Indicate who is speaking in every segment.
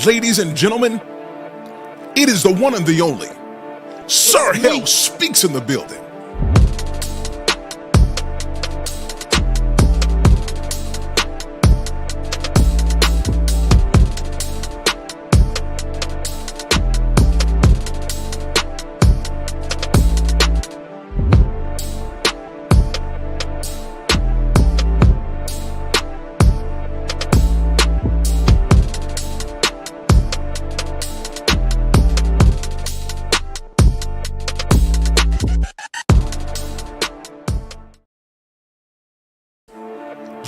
Speaker 1: Ladies and gentlemen, it is the one and the only SIR HALE speaks in the building.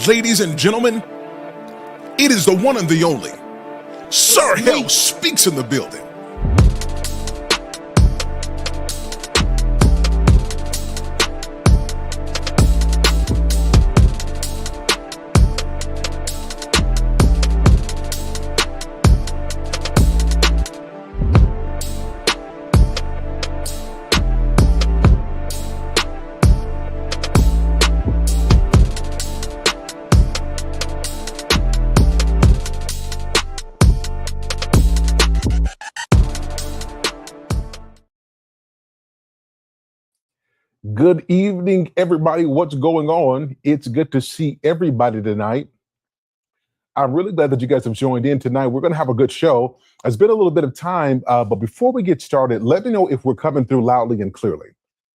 Speaker 1: Ladies and gentlemen, it is the one and the only SIR HALE speaks in the building.
Speaker 2: Good evening, everybody. What's going on? It's good to see everybody tonight. I'm really glad that you guys have joined in tonight. We're going to have a good show. It's been a little bit of time, but before we get started, let me know if we're coming through loudly and clearly.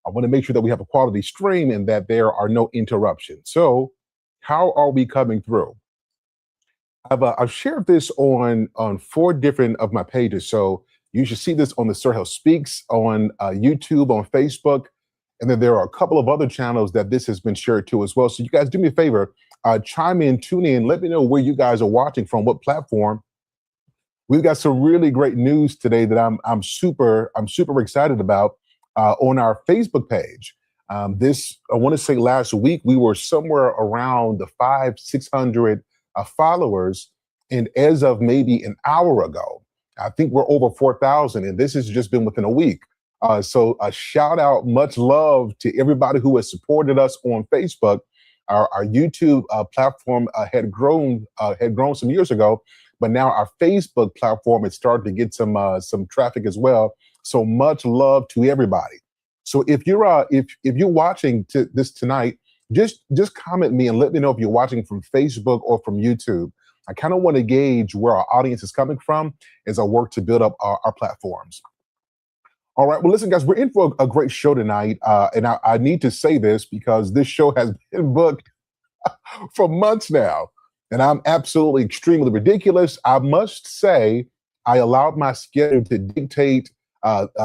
Speaker 2: I want to make sure that we have a quality stream and that there are no interruptions. So how are we coming through? I've shared this on 4 different of my pages. So you should see this on the SIR HALE Speaks on YouTube, on Facebook. And then there are a couple of other channels that this has been shared to as well. So you guys do me a favor, chime in, tune in, let me know where you guys are watching from, what platform. We've got some really great news today that I'm super excited about on our Facebook page. I want to say last week we were somewhere around the 500-600 followers, and as of maybe an hour ago, I think we're over 4,000, and this has just been within a week. So a shout out, much love to everybody who has supported us on Facebook. Our YouTube platform had grown some years ago, but now our Facebook platform is starting to get some traffic as well. So much love to everybody. So if you're watching this tonight, just comment me and let me know if you're watching from Facebook or from YouTube. I kind of want to gauge where our audience is coming from as I work to build up our platforms. All right, well, listen, guys, we're in for a great show tonight, and I need to say this because this show has been booked for months now, and I'm absolutely extremely ridiculous. I must say I allowed my schedule to dictate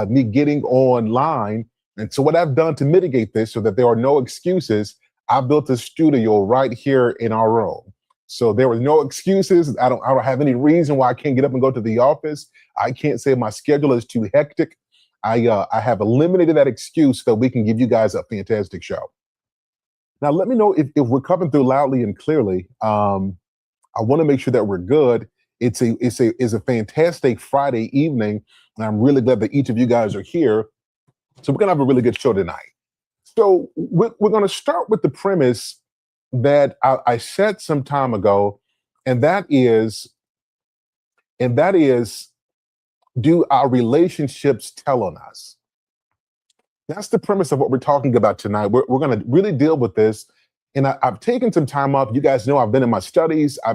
Speaker 2: me getting online, and so what I've done to mitigate this so that there are no excuses, I built a studio right here in our room. So there was no excuses. I don't have any reason why I can't get up and go to the office. I can't say my schedule is too hectic. I have eliminated that excuse so we can give you guys a fantastic show. Now, let me know if we're coming through loudly and clearly. I want to make sure that we're good. It's a fantastic Friday evening, and I'm really glad that each of you guys are here. So we're gonna have a really good show tonight. So we're gonna start with the premise that I said some time ago, and that is. Do our relationships tell on us? That's the premise of what we're talking about tonight. We're going to really deal with this. And I've taken some time off. You guys know I've been in my studies. I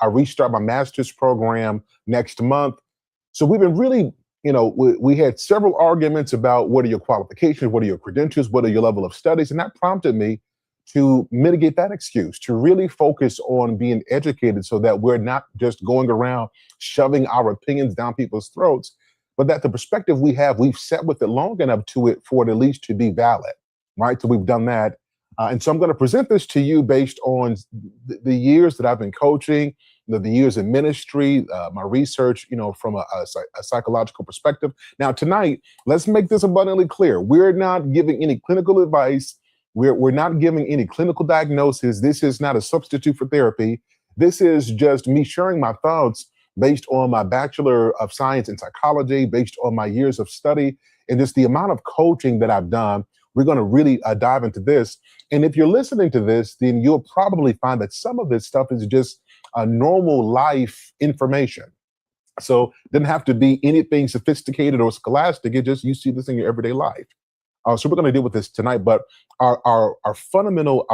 Speaker 2: restart my master's program next month. So we've been really, we had several arguments about what are your qualifications, what are your credentials, what are your level of studies. And that prompted me to mitigate that excuse, to really focus on being educated so that we're not just going around shoving our opinions down people's throats, but that the perspective we've sat with it long enough for it at least to be valid, right? So we've done that. And so I'm going to present this to you based on the years that I've been coaching, the years in ministry, my research, from a psychological perspective. Now, tonight, let's make this abundantly clear. We're not giving any clinical advice. We're not giving any clinical diagnosis. This is not a substitute for therapy. This is just me sharing my thoughts based on my Bachelor of Science in Psychology, based on my years of study, and just the amount of coaching that I've done. We're going to really dive into this. And if you're listening to this, then you'll probably find that some of this stuff is just normal life information. So it doesn't have to be anything sophisticated or scholastic. It just, you see this in your everyday life. So we're going to deal with this tonight, but our fundamental,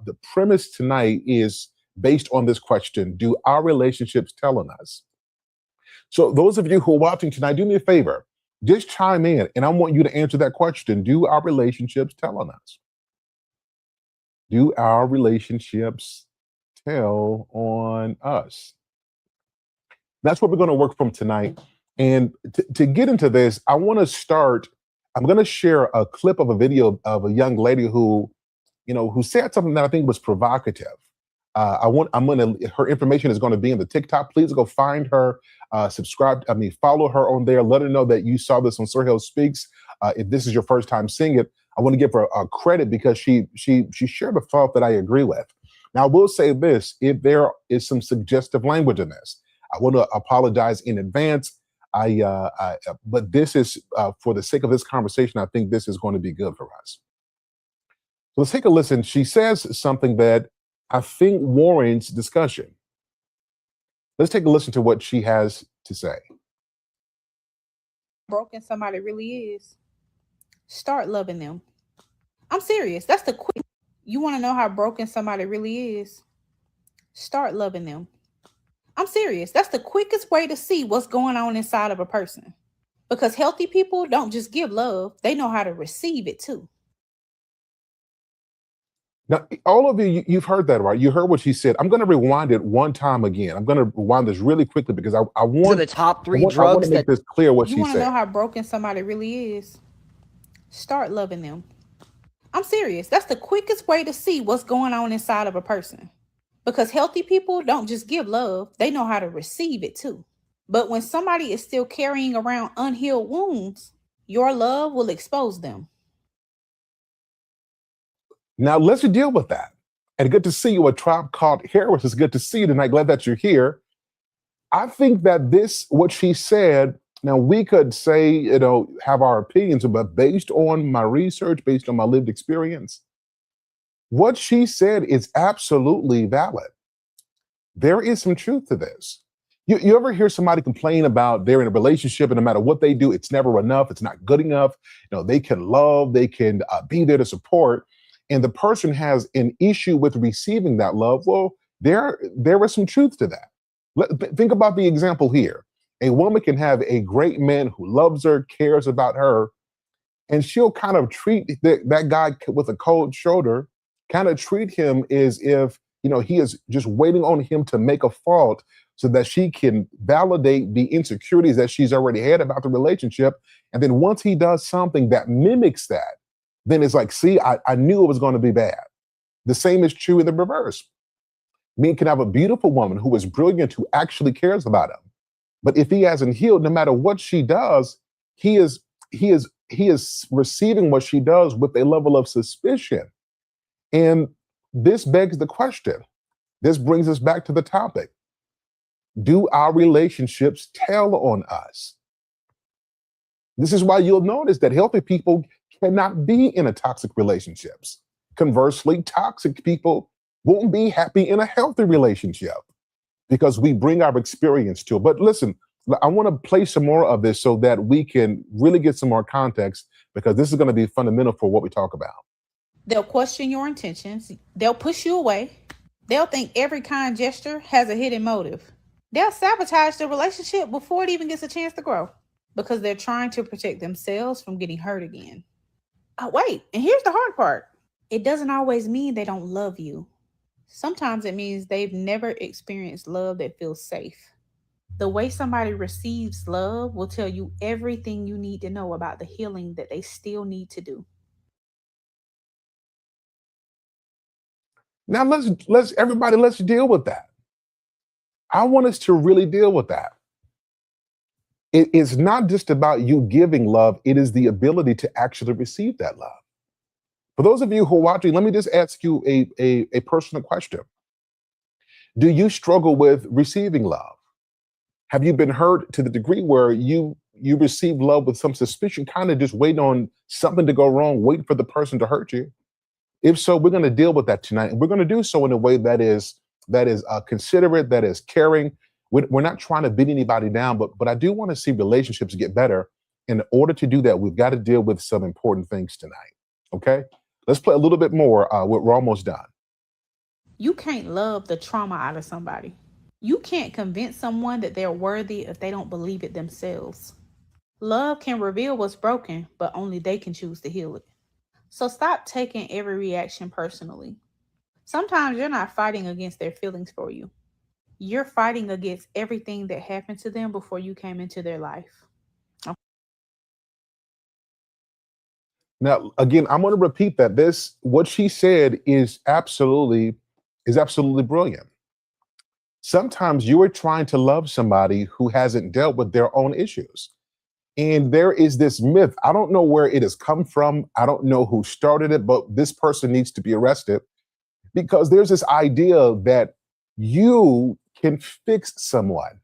Speaker 2: the premise tonight is based on this question: do our relationships tell on us? So those of you who are watching tonight, do me a favor, just chime in, and I want you to answer that question: do our relationships tell on us? Do our relationships tell on us? That's what we're going to work from tonight. And to get into this, I'm going to share a clip of a video of a young lady who said something that I think was provocative. Her information is going to be in the TikTok. Please go find her, follow her on there. Let her know that you saw this on SIR HALE Speaks. If this is your first time seeing it, I want to give her credit because she shared a thought that I agree with. Now, I will say this: if there is some suggestive language in this, I want to apologize in advance. But this is for the sake of this conversation, I think this is going to be good for us. So let's take a listen. She says something that I think warrants discussion. Let's take a listen to what she has to say.
Speaker 3: Broken somebody really is. Start loving them. I'm serious. That's the quick. You want to know how broken somebody really is? Start loving them. I'm serious. That's the quickest way to see what's going on inside of a person. Because healthy people don't just give love, they know how to receive it too.
Speaker 2: Now, all of you, you've heard that, right? You heard what she said. I'm going to rewind it one time again. I'm going to rewind this really quickly because I want
Speaker 4: the top three
Speaker 2: I want
Speaker 4: drugs
Speaker 2: to make this clear what she
Speaker 3: You want to
Speaker 2: said.
Speaker 3: know how broken somebody really is? Start loving them. I'm serious. That's the quickest way to see what's going on inside of a person. Because healthy people don't just give love, they know how to receive it too. But when somebody is still carrying around unhealed wounds, your love will expose them.
Speaker 2: Now let's deal with that. And good to see you, A Tribe Called Harris. It's good to see you tonight. Glad that you're here. I think that what she said, now we could say, have our opinions, but based on my research, based on my lived experience, what she said is absolutely valid. There is some truth to this. You ever hear somebody complain about they're in a relationship and no matter what they do, it's never enough, it's not good enough. They can love, they can be there to support, and the person has an issue with receiving that love. Well, there is some truth to that. Think about the example here. A woman can have a great man who loves her, cares about her, and she'll kind of treat that guy with a cold shoulder, kind of treat him as if, he is just waiting on him to make a fault so that she can validate the insecurities that she's already had about the relationship. And then once he does something that mimics that, then it's like, see, I knew it was going to be bad. The same is true in the reverse. Men can have a beautiful woman who is brilliant, who actually cares about him. But if he hasn't healed, no matter what she does, he is receiving what she does with a level of suspicion. And this begs the question. This brings us back to the topic. Do our relationships tell on us? This is why you'll notice that healthy people cannot be in a toxic relationships. Conversely, toxic people won't be happy in a healthy relationship because we bring our experience to it. But listen, I want to play some more of this so that we can really get some more context, because this is going to be fundamental for what we talk about.
Speaker 3: They'll question your intentions. They'll push you away. They'll think every kind gesture has a hidden motive. They'll sabotage the relationship before it even gets a chance to grow because they're trying to protect themselves from getting hurt again. Oh, wait, and here's the hard part. It doesn't always mean they don't love you. Sometimes it means they've never experienced love that feels safe. The way somebody receives love will tell you everything you need to know about the healing that they still need to do.
Speaker 2: Now let's deal with that. I want us to really deal with that. It is not just about you giving love, it is the ability to actually receive that love. For those of you who are watching, let me just ask you a personal question. Do you struggle with receiving love? Have you been hurt to the degree where you receive love with some suspicion, kind of just waiting on something to go wrong, waiting for the person to hurt you? If so, we're going to deal with that tonight, and we're going to do so in a way that is considerate, that is caring. We're not trying to beat anybody down, but I do want to see relationships get better. In order to do that, we've got to deal with some important things tonight. Okay, let's play a little bit more. We're almost done.
Speaker 3: You can't love the trauma out of somebody. You can't convince someone that they're worthy if they don't believe it themselves. Love can reveal what's broken, but only they can choose to heal it. So stop taking every reaction personally. Sometimes you're not fighting against their feelings for you. You're fighting against everything that happened to them before you came into their life.
Speaker 2: Now, again, I'm going to repeat that what she said is absolutely brilliant. Sometimes you are trying to love somebody who hasn't dealt with their own issues. And there is this myth. I don't know where it has come from. I don't know who started it, but this person needs to be arrested because there's this idea that you can fix someone,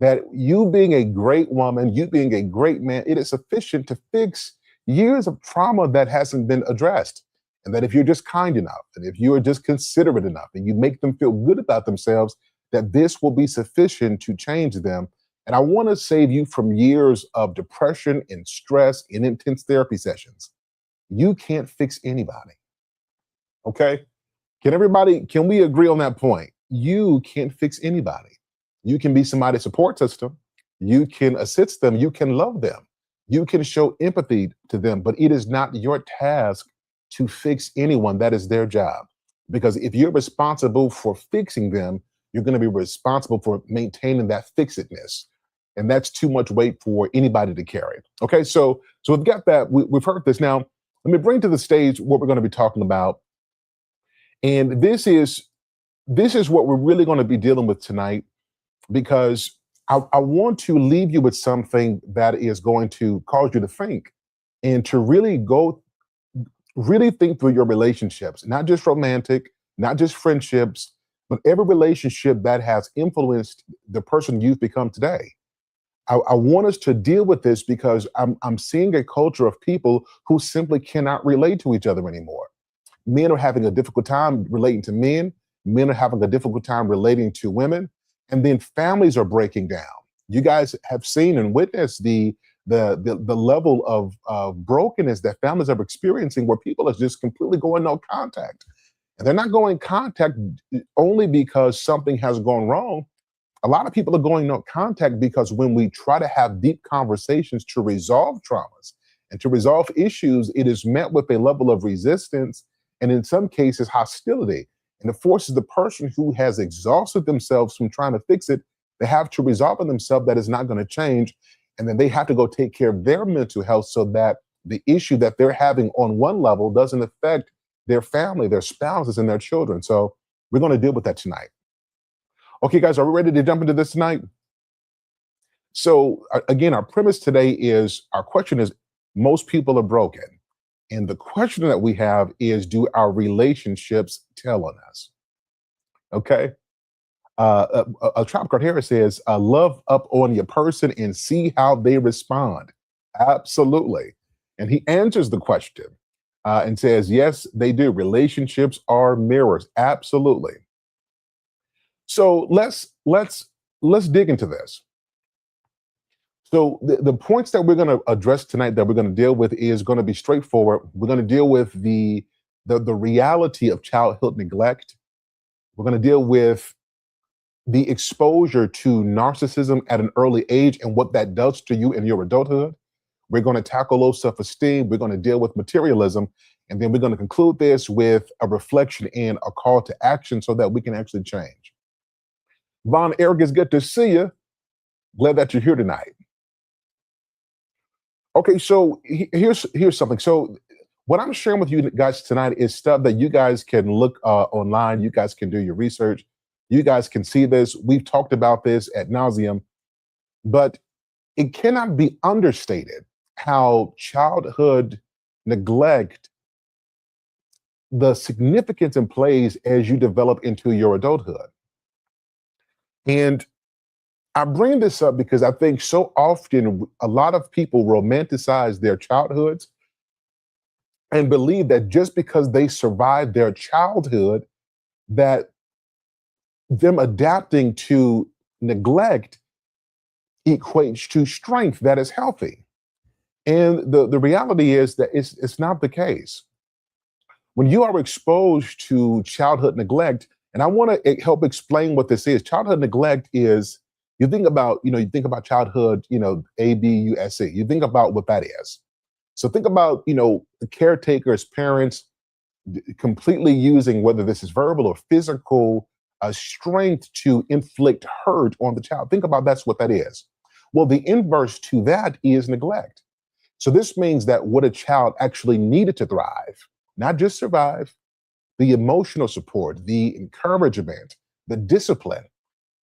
Speaker 2: that you being a great woman, you being a great man, it is sufficient to fix years of trauma that hasn't been addressed. And that if you're just kind enough, and if you are just considerate enough, and you make them feel good about themselves, that this will be sufficient to change them. And I want to save you from years of depression and stress and intense therapy sessions. You can't fix anybody. Okay? Can we agree on that point? You can't fix anybody. You can be somebody's support system. You can assist them. You can love them. You can show empathy to them, but it is not your task to fix anyone. That is their job. Because if you're responsible for fixing them, you're going to be responsible for maintaining that fixedness. And that's too much weight for anybody to carry. Okay, so we've got that. We've heard this. Now, let me bring to the stage what we're going to be talking about. And this is what we're really going to be dealing with tonight, because I want to leave you with something that is going to cause you to think and to really think through your relationships, not just romantic, not just friendships, but every relationship that has influenced the person you've become today. I want us to deal with this because I'm seeing a culture of people who simply cannot relate to each other anymore. Men are having a difficult time relating to men. Men are having a difficult time relating to women. And then families are breaking down. You guys have seen and witnessed the level of brokenness that families are experiencing, where people are just completely going no contact. And they're not going contact only because something has gone wrong. A lot of people are going no contact because when we try to have deep conversations to resolve traumas and to resolve issues, it is met with a level of resistance and in some cases hostility. And it forces the person who has exhausted themselves from trying to fix it, they have to resolve it themselves that is not going to change. And then they have to go take care of their mental health so that the issue that they're having on one level doesn't affect their family, their spouses, and their children. So we're going to deal with that tonight. Okay, guys, are we ready to jump into this tonight? So again, our premise today is, our question is, most people are broken. And the question that we have is, do our relationships tell on us? Okay. A Trap Card Harris says, love up on your person and see how they respond. Absolutely. And he answers the question and says, yes, they do. Relationships are mirrors. Absolutely. So let's dig into this. So the points that we're going to address tonight, that we're going to deal with, is going to be straightforward. We're going to deal with the reality of childhood neglect. We're going to deal with the exposure to narcissism at an early age and what that does to you in your adulthood. We're going to tackle low self-esteem. We're going to deal with materialism. And then we're going to conclude this with a reflection and a call to action so that we can actually change. Von Eric, it's good to see you. Glad that you're here tonight. Okay, so here's something. So what I'm sharing with you guys tonight is stuff that you guys can look online. You guys can do your research. You guys can see this. We've talked about this ad nauseum, but it cannot be understated how childhood neglect, the significance it plays as you develop into your adulthood. And I bring this up because I think so often a lot of people romanticize their childhoods and believe that just because they survived their childhood, that them adapting to neglect equates to strength that is healthy. And the reality is that it's not the case. When you are exposed to childhood neglect, and I want to help explain what this is. Childhood neglect is, you think about childhood, ABUSC. You think about what that is. So think about, the caretakers, parents completely using, whether this is verbal or physical, strength to inflict hurt on the child. Think about that's what that is. Well, the inverse to that is neglect. So this means that what a child actually needed to thrive, not just survive, the emotional support, the encouragement, the discipline,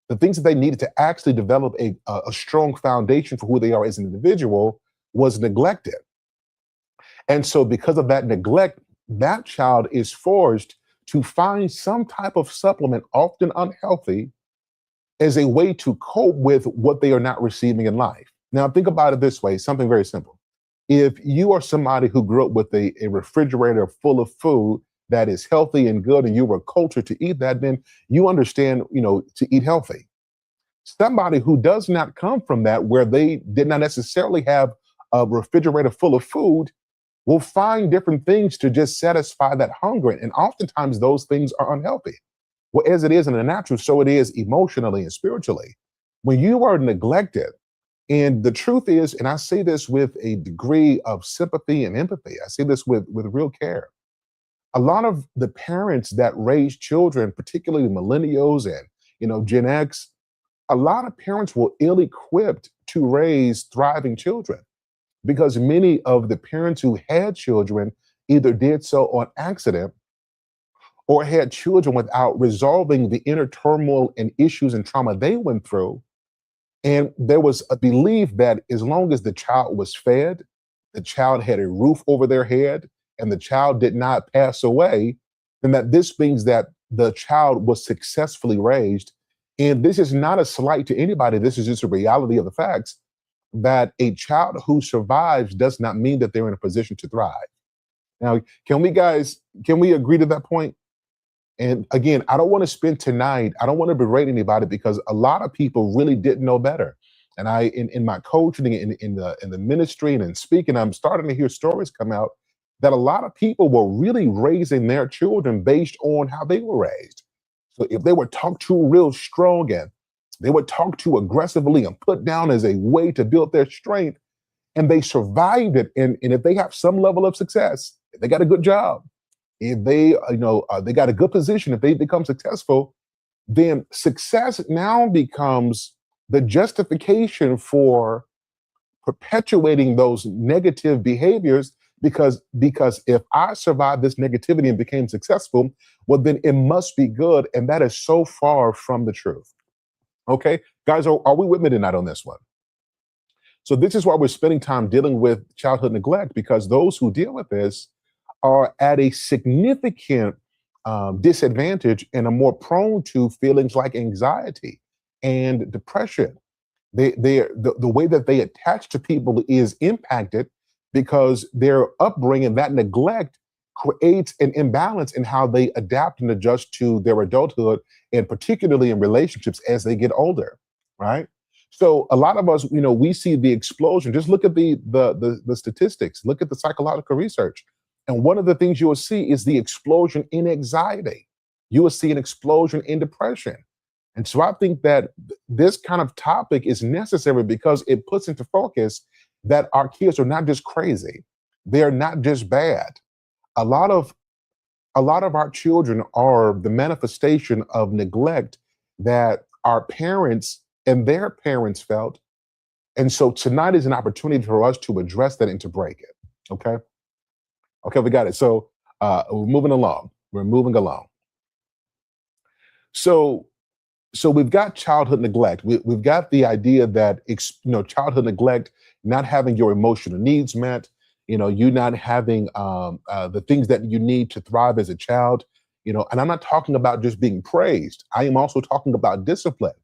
Speaker 2: the things that they needed to actually develop a strong foundation for who they are as an individual was neglected. And so because of that neglect, that child is forced to find some type of supplement, often unhealthy, as a way to cope with what they are not receiving in life. Now, think about it this way, something very simple. If you are somebody who grew up with a refrigerator full of food that is healthy and good, and you were cultured to eat that, then you understand, to eat healthy. Somebody who does not come from that, where they did not necessarily have a refrigerator full of food, will find different things to just satisfy that hunger. And oftentimes those things are unhealthy. Well, as it is in the natural, so it is emotionally and spiritually. When you are neglected, and the truth is, and I say this with a degree of sympathy and empathy, I say this with real care. A lot of the parents that raise children, particularly millennials and Gen X, a lot of parents were ill-equipped to raise thriving children, because many of the parents who had children either did so on accident or had children without resolving the inner turmoil and issues and trauma they went through. And there was a belief that as long as the child was fed, the child had a roof over their head, and the child did not pass away, then that this means that the child was successfully raised. And this is not a slight to anybody. This is just a reality of the facts, that a child who survives does not mean that they're in a position to thrive. Now, can we agree to that point? And again, I don't want to spend tonight, I don't want to berate anybody, because a lot of people really didn't know better. And in my coaching, in the ministry and in speaking, I'm starting to hear stories come out that a lot of people were really raising their children based on how they were raised. So if they were talked to real strong, and they were talked to aggressively and put down as a way to build their strength, and they survived it, and if they have some level of success, if they got a good job, if they they got a good position, if they become successful, then success now becomes the justification for perpetuating those negative behaviors, because if I survived this negativity and became successful, well, then it must be good. And that is so far from the truth. Okay, guys, are we with me tonight on this one? So this is why we're spending time dealing with childhood neglect, because those who deal with this are at a significant disadvantage and are more prone to feelings like anxiety and depression. The way that they attach to people is impacted, because their upbringing, that neglect, creates an imbalance in how they adapt and adjust to their adulthood, and particularly in relationships as they get older, right? So a lot of us, we see the explosion. Just look at the statistics, look at the psychological research. And one of the things you will see is the explosion in anxiety. You will see an explosion in depression. And so I think that this kind of topic is necessary, because it puts into focus that our kids are not just crazy. They're not just bad. A lot of our children are the manifestation of neglect that our parents and their parents felt. And so tonight is an opportunity for us to address that and to break it. Okay. Okay, we got it. So we're moving along. So we've got childhood neglect. We've got the idea that childhood neglect, not having your emotional needs met, you not having the things that you need to thrive as a child. And I'm not talking about just being praised. I am also talking about discipline.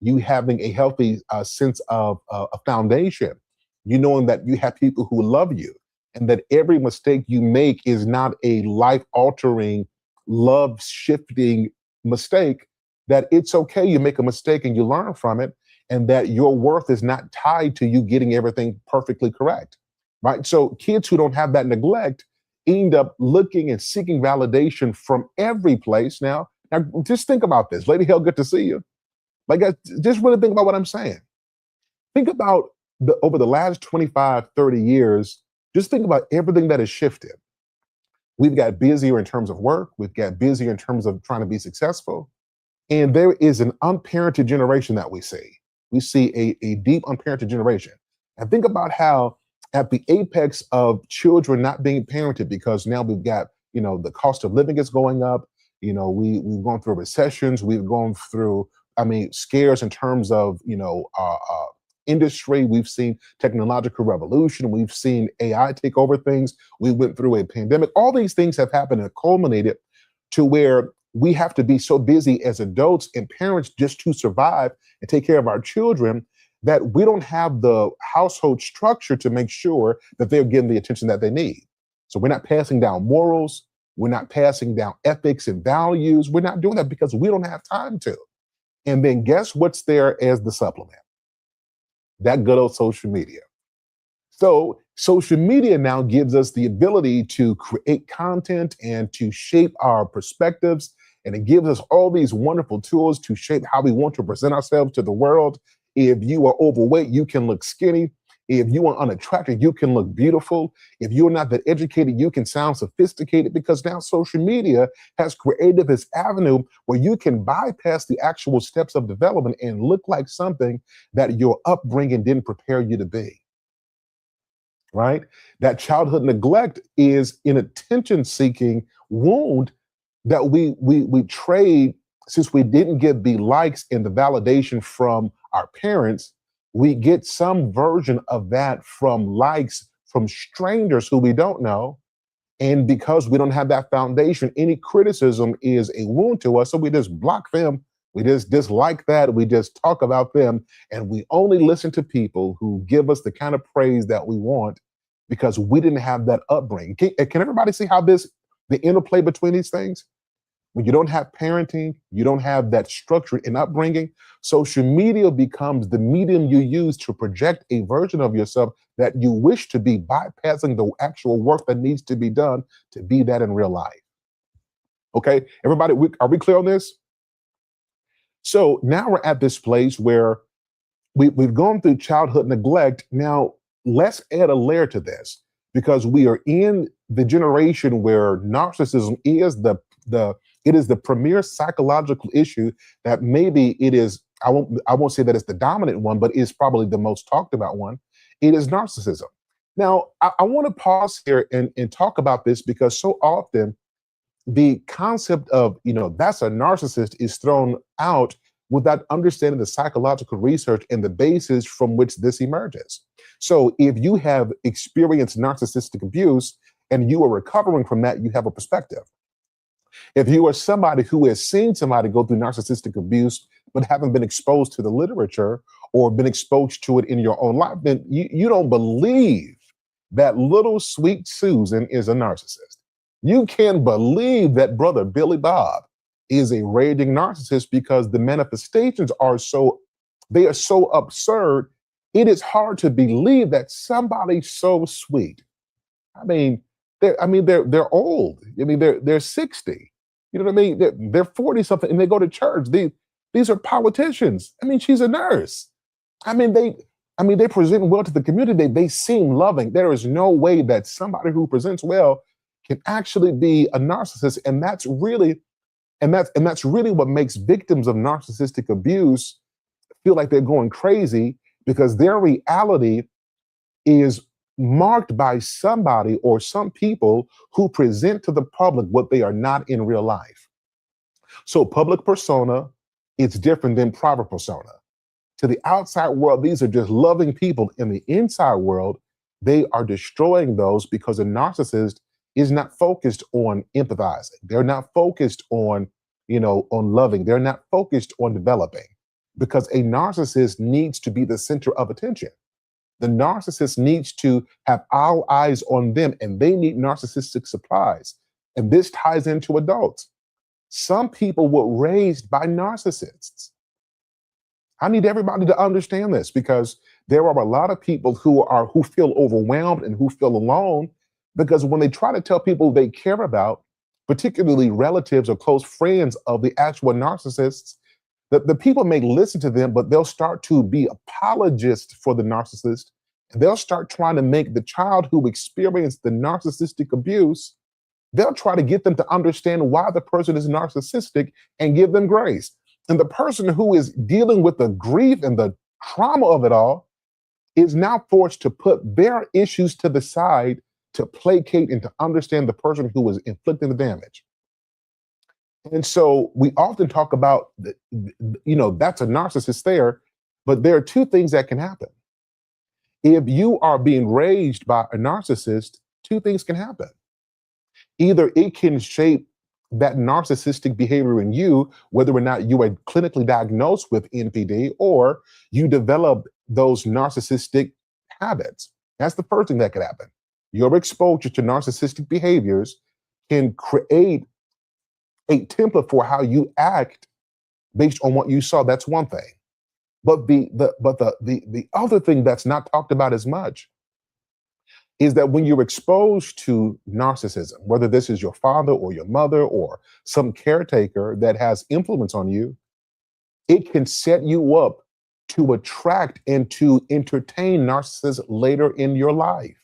Speaker 2: You having a healthy sense of a foundation. You knowing that you have people who love you, and that every mistake you make is not a life-altering, love-shifting mistake, that it's okay, you make a mistake and you learn from it, and that your worth is not tied to you getting everything perfectly correct, right? So kids who don't have that neglect end up looking and seeking validation from every place. Now just think about this. Lady Hale, good to see you. Like, just really think about what I'm saying. Think about over the last 25, 30 years, just think about everything that has shifted. We've got busier in terms of work. We've got busier in terms of trying to be successful. And there is an unparented generation that we see. We see a deep unparented generation. And think about how at the apex of children not being parented, because now we've got, the cost of living is going up. We've gone through recessions. We've gone through, scares in terms of, industry. We've seen technological revolution. We've seen AI take over things. We went through a pandemic. All these things have happened and culminated to where we have to be so busy as adults and parents just to survive and take care of our children that we don't have the household structure to make sure that they're getting the attention that they need. So we're not passing down morals. We're not passing down ethics and values. We're not doing that because we don't have time to. And then guess what's there as the supplement? That good old social media. So social media now gives us the ability to create content and to shape our perspectives. And it gives us all these wonderful tools to shape how we want to present ourselves to the world. If you are overweight, you can look skinny. If you are unattractive, you can look beautiful. If you're not that educated, you can sound sophisticated, because now social media has created this avenue where you can bypass the actual steps of development and look like something that your upbringing didn't prepare you to be. Right? That childhood neglect is an attention-seeking wound that we trade. Since we didn't get the likes and the validation from our parents, we get some version of that from likes from strangers who we don't know. And because we don't have that foundation, any criticism is a wound to us. So we just block them. We just dislike that. We just talk about them. And we only listen to people who give us the kind of praise that we want because we didn't have that upbringing. Can everybody see how the interplay between these things? When you don't have parenting, you don't have that structure and upbringing, social media becomes the medium you use to project a version of yourself that you wish to be, bypassing the actual work that needs to be done to be that in real life. Okay, everybody, are we clear on this? So now we're at this place where we've gone through childhood neglect. Now let's add a layer to this, because we are in the generation where narcissism is the premier psychological issue that maybe it is, I won't say that it's the dominant one, but it's probably the most talked about one. It is narcissism. Now, I want to pause here and talk about this, because so often the concept of, that's a narcissist is thrown out without understanding the psychological research and the basis from which this emerges. So if you have experienced narcissistic abuse and you are recovering from that, you have a perspective. If you are somebody who has seen somebody go through narcissistic abuse, but haven't been exposed to the literature or been exposed to it in your own life, then you don't believe that little sweet Susan is a narcissist. You can't believe that brother Billy Bob is a raging narcissist, because the manifestations are so absurd. It is hard to believe that somebody so sweet. They're old. They're 60. You know what I mean? They're 40 something and they go to church. These are politicians. She's a nurse. They present well to the community. They seem loving. There is no way that somebody who presents well can actually be a narcissist. And that's really what makes victims of narcissistic abuse feel like they're going crazy, because their reality is marked by somebody or some people who present to the public what they are not in real life. So public persona, it's different than private persona. To the outside world, these are just loving people. In the inside world, they are destroying those, because a narcissist is not focused on empathizing. They're not focused on loving. They're not focused on developing, because a narcissist needs to be the center of attention. The narcissist needs to have all eyes on them, and they need narcissistic supplies. And this ties into adults. Some people were raised by narcissists. I need everybody to understand this because there are a lot of people who feel overwhelmed and who feel alone because when they try to tell people they care about, particularly relatives or close friends of the actual narcissists, the people may listen to them, but they'll start to be apologists for the narcissist. And they'll start trying to make the child who experienced the narcissistic abuse, they'll try to get them to understand why the person is narcissistic and give them grace. And the person who is dealing with the grief and the trauma of it all is now forced to put their issues to the side to placate and to understand the person who was inflicting the damage. And so we often talk about, that's a narcissist there, but there are two things that can happen. If you are being raised by a narcissist, two things can happen. Either it can shape that narcissistic behavior in you, whether or not you are clinically diagnosed with NPD, or you develop those narcissistic habits. That's the first thing that could happen. Your exposure to narcissistic behaviors can create a template for how you act based on what you saw. That's one thing. But the other thing that's not talked about as much is that when you're exposed to narcissism, whether this is your father or your mother or some caretaker that has influence on you, it can set you up to attract and to entertain narcissists later in your life.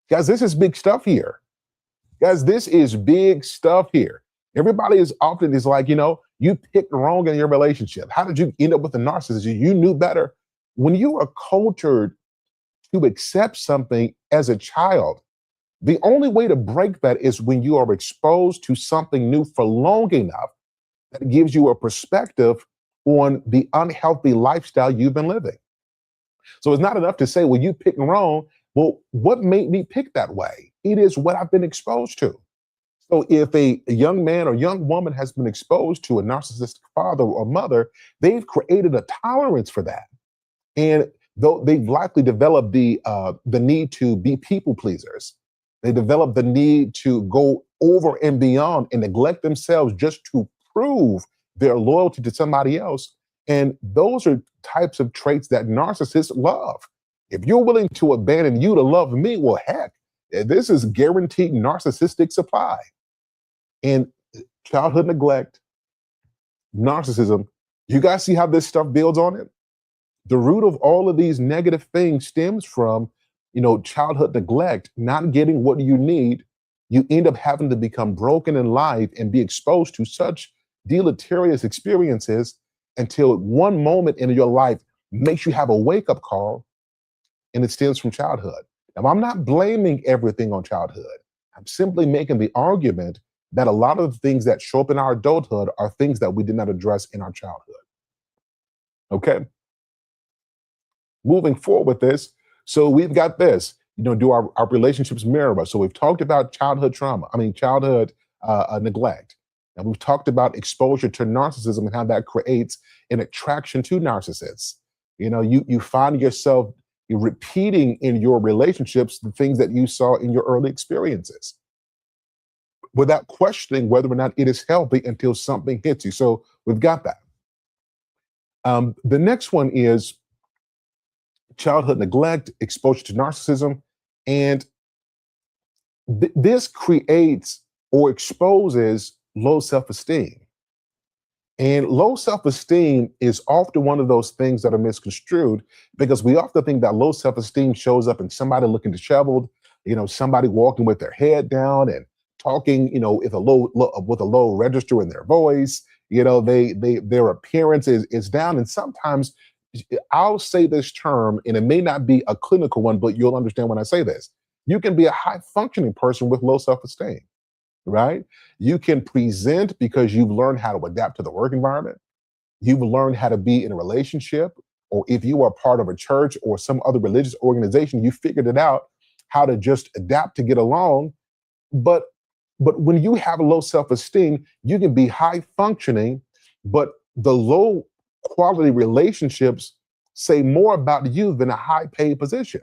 Speaker 2: Guys, this is big stuff here. Guys, this is big stuff here. Everybody is like, you picked wrong in your relationship. How did you end up with a narcissist? You knew better. When you are cultured to accept something as a child, the only way to break that is when you are exposed to something new for long enough that gives you a perspective on the unhealthy lifestyle you've been living. So it's not enough to say, well, you picked wrong. Well, what made me pick that way? It is what I've been exposed to. So if a young man or young woman has been exposed to a narcissistic father or mother, they've created a tolerance for that. And though they've likely developed the need to be people pleasers, they develop the need to go over and beyond and neglect themselves just to prove their loyalty to somebody else. And those are types of traits that narcissists love. If you're willing to abandon you to love me, well, heck, this is guaranteed narcissistic supply. And childhood neglect, narcissism, you guys see how this stuff builds on it? The root of all of these negative things stems from, childhood neglect, not getting what you need. You end up having to become broken in life and be exposed to such deleterious experiences until one moment in your life makes you have a wake-up call, and it stems from childhood. Now, I'm not blaming everything on childhood. I'm simply making the argument that a lot of the things that show up in our adulthood are things that we did not address in our childhood. Okay? Moving forward with this, so we've got this, do our relationships mirror us? So we've talked about childhood neglect. And we've talked about exposure to narcissism and how that creates an attraction to narcissists. You find yourself repeating in your relationships the things that you saw in your early experiences without questioning whether or not it is healthy until something hits you. So we've got that. The next one is childhood neglect, exposure to narcissism, and this creates or exposes low self-esteem. And low self-esteem is often one of those things that are misconstrued because we often think that low self-esteem shows up in somebody looking disheveled, somebody walking with their head down and talking, with a low register in their voice. Their appearance is down. And sometimes I'll say this term, and it may not be a clinical one, but you'll understand when I say this. You can be a high functioning person with low self-esteem, right? You can present because you've learned how to adapt to the work environment. You've learned how to be in a relationship, or if you are part of a church or some other religious organization, you figured it out how to just adapt to get along. But when you have low self-esteem, you can be high functioning, but the low quality relationships say more about you than a high paid position,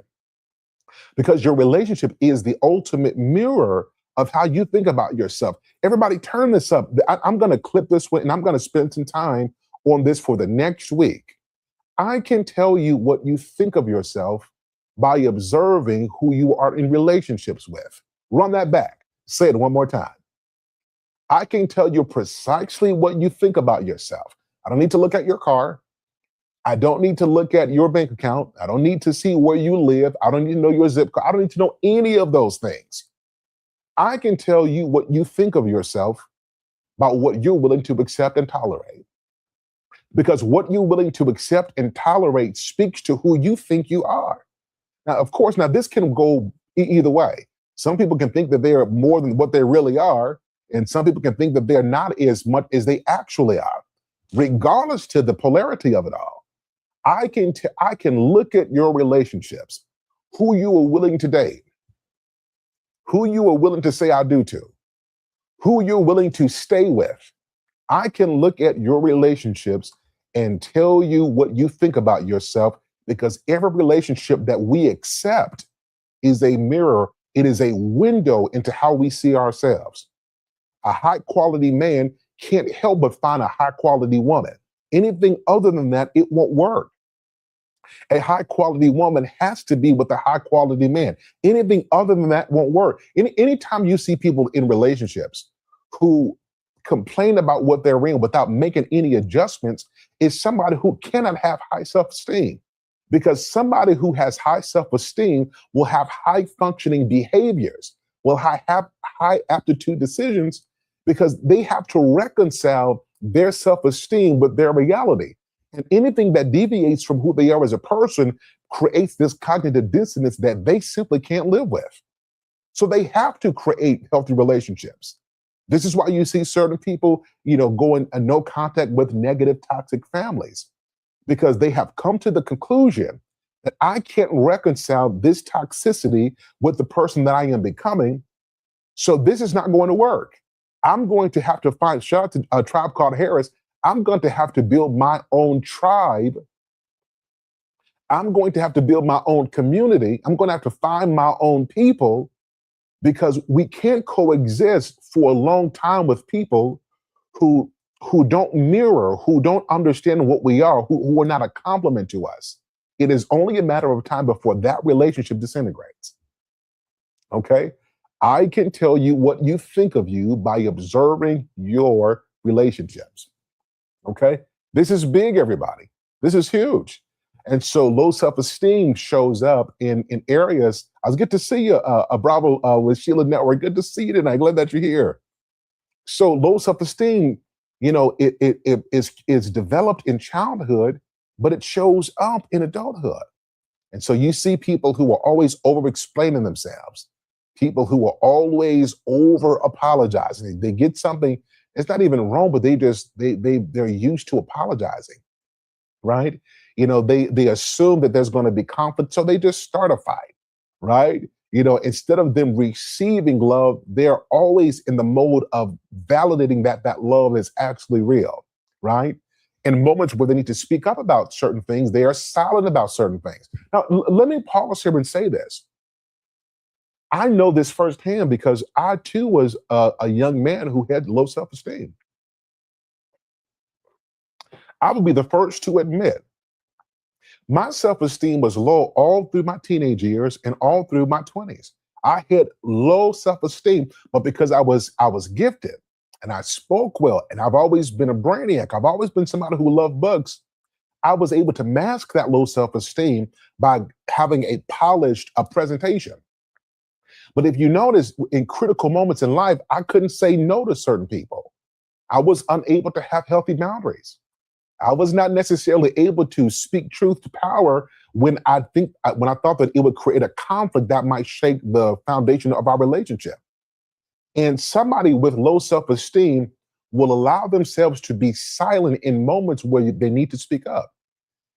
Speaker 2: because your relationship is the ultimate mirror of how you think about yourself. Everybody turn this up. I'm going to clip this one and I'm going to spend some time on this for the next week. I can tell you what you think of yourself by observing who you are in relationships with. Run that back. Say it one more time. I can tell you precisely what you think about yourself. I don't need to look at your car. I don't need to look at your bank account. I don't need to see where you live. I don't need to know your zip code. I don't need to know any of those things. I can tell you what you think of yourself about what you're willing to accept and tolerate. Because what you're willing to accept and tolerate speaks to who you think you are. Now, of course, this can go either way. Some people can think that they're more than what they really are, and some people can think that they're not as much as they actually are. Regardless to the polarity of it all, I can look at your relationships, who you are willing to date, who you are willing to say I do to, who you're willing to stay with. I can look at your relationships and tell you what you think about yourself, because every relationship that we accept is a mirror. It is a window into how we see ourselves. A high quality man can't help but find a high quality woman. Anything other than that, it won't work. A high quality woman has to be with a high quality man. Anything other than that won't work. Anytime you see people in relationships who complain about what they're in without making any adjustments, is somebody who cannot have high self-esteem. Because somebody who has high self-esteem will have high functioning behaviors, will have high aptitude decisions, because they have to reconcile their self-esteem with their reality. And anything that deviates from who they are as a person creates this cognitive dissonance that they simply can't live with. So they have to create healthy relationships. This is why you see certain people, go in no contact with negative, toxic families, because they have come to the conclusion that I can't reconcile this toxicity with the person that I am becoming. So this is not going to work. I'm going to have to find, shout out to a Tribe Called Harris, I'm going to have to build my own tribe. I'm going to have to build my own community. I'm going to have to find my own people, because we can't coexist for a long time with people who don't mirror, who don't understand what we are, who are not a compliment to us. It is only a matter of time before that relationship disintegrates. Okay? I can tell you what you think of you by observing your relationships. Okay? This is big, everybody. This is huge. And so low self-esteem shows up in areas. I was good to see you, Bravo with Sheila Network. Good to see you tonight. Glad that you're here. So low self-esteem, it is developed in childhood, but it shows up in adulthood. And so you see people who are always over-explaining themselves, people who are always over-apologizing. They get something, it's not even wrong, but they're used to apologizing, right? They assume that there's going to be conflict, so they just start a fight, right? Instead of them receiving love, they're always in the mode of validating that love is actually real, right? In moments where they need to speak up about certain things, they are silent about certain things. Now, let me pause here and say this. I know this firsthand because I too was a young man who had low self-esteem. I will be the first to admit my self-esteem was low all through my teenage years and all through my 20s. I had low self-esteem, but because I was gifted and I spoke well, and I've always been a brainiac, I've always been somebody who loved books, I was able to mask that low self-esteem by having a polished presentation. But if you notice, in critical moments in life, I couldn't say no to certain people. I was unable to have healthy boundaries. I was not necessarily able to speak truth to power when I thought that it would create a conflict that might shake the foundation of our relationship. And somebody with low self-esteem will allow themselves to be silent in moments where they need to speak up.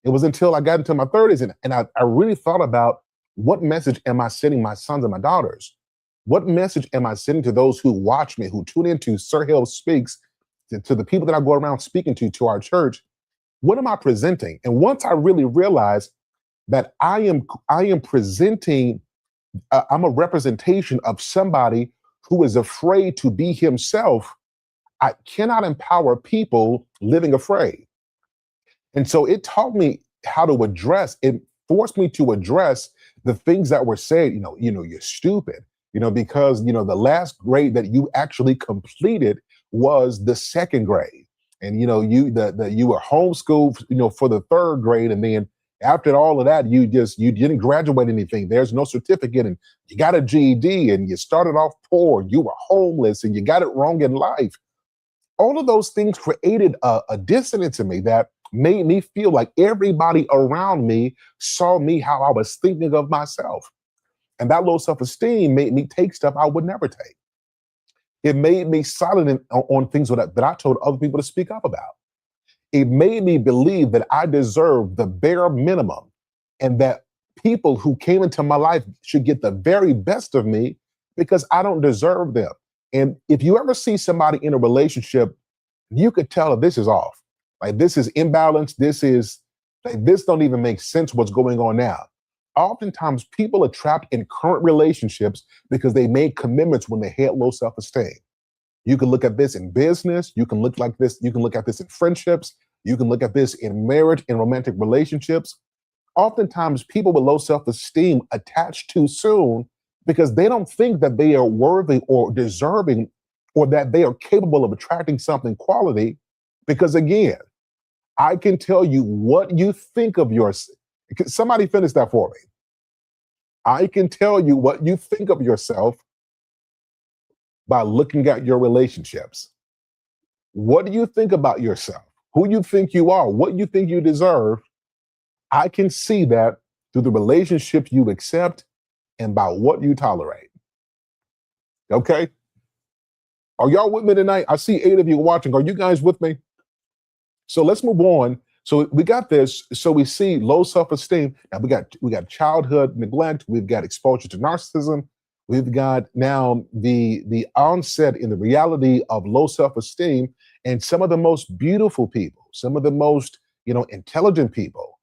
Speaker 2: It was until I got into my 30s and I really thought about, what message am I sending my sons and my daughters? What message am I sending to those who watch me, who tune into SIR HALE Speaks, to the people that I go around speaking to our church? What am I presenting? And once I really realized that I am presenting, I'm a representation of somebody who is afraid to be himself, I cannot empower people living afraid. And so it taught me how to address, it forced me to address the things that were said, you're stupid, because, the last grade that you actually completed was the second grade. And, you were homeschooled, for the third grade. And then after all of that, you didn't graduate anything. There's no certificate, and you got a GED, and you started off poor, you were homeless, and you got it wrong in life. All of those things created a dissonance in me that made me feel like everybody around me saw me how I was thinking of myself. And that low self-esteem made me take stuff I would never take. It made me silent on things that I told other people to speak up about. It made me believe that I deserved the bare minimum and that people who came into my life should get the very best of me because I don't deserve them. And if you ever see somebody in a relationship, you could tell that this is off. Like, this is imbalanced. This don't even make sense what's going on now. Oftentimes people are trapped in current relationships because they made commitments when they had low self-esteem. You can look at this in business. You can look at this in friendships. You can look at this in marriage and romantic relationships. Oftentimes people with low self-esteem attach too soon because they don't think that they are worthy or deserving or that they are capable of attracting something quality. Because again, I can tell you what you think of yourself. Somebody finish that for me. I can tell you what you think of yourself by looking at your relationships. What do you think about yourself? Who you think you are? What you think you deserve? I can see that through the relationships you accept and by what you tolerate. Okay? Are y'all with me tonight? I see 8 of you watching. Are you guys with me? So let's move on. So we got this. So we see low self-esteem. Now we got childhood neglect. We've got exposure to narcissism. We've got now the onset in the reality of low self-esteem, and some of the most beautiful people, some of the most intelligent people,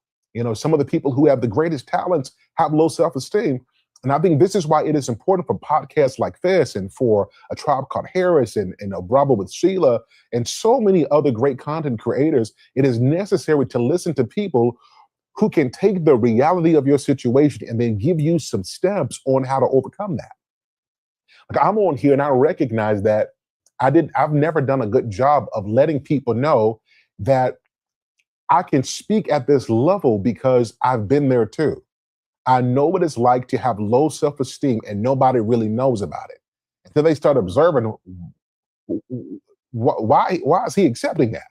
Speaker 2: some of the people who have the greatest talents have low self-esteem. And I think this is why it is important for podcasts like this and for A Tribe Called Harris and Bravo with Sheila and so many other great content creators. It is necessary to listen to people who can take the reality of your situation and then give you some steps on how to overcome that. Like, I'm on here and I recognize that I've never done a good job of letting people know that I can speak at this level because I've been there too. I know what it's like to have low self-esteem and nobody really knows about it. Until they start observing, why is he accepting that?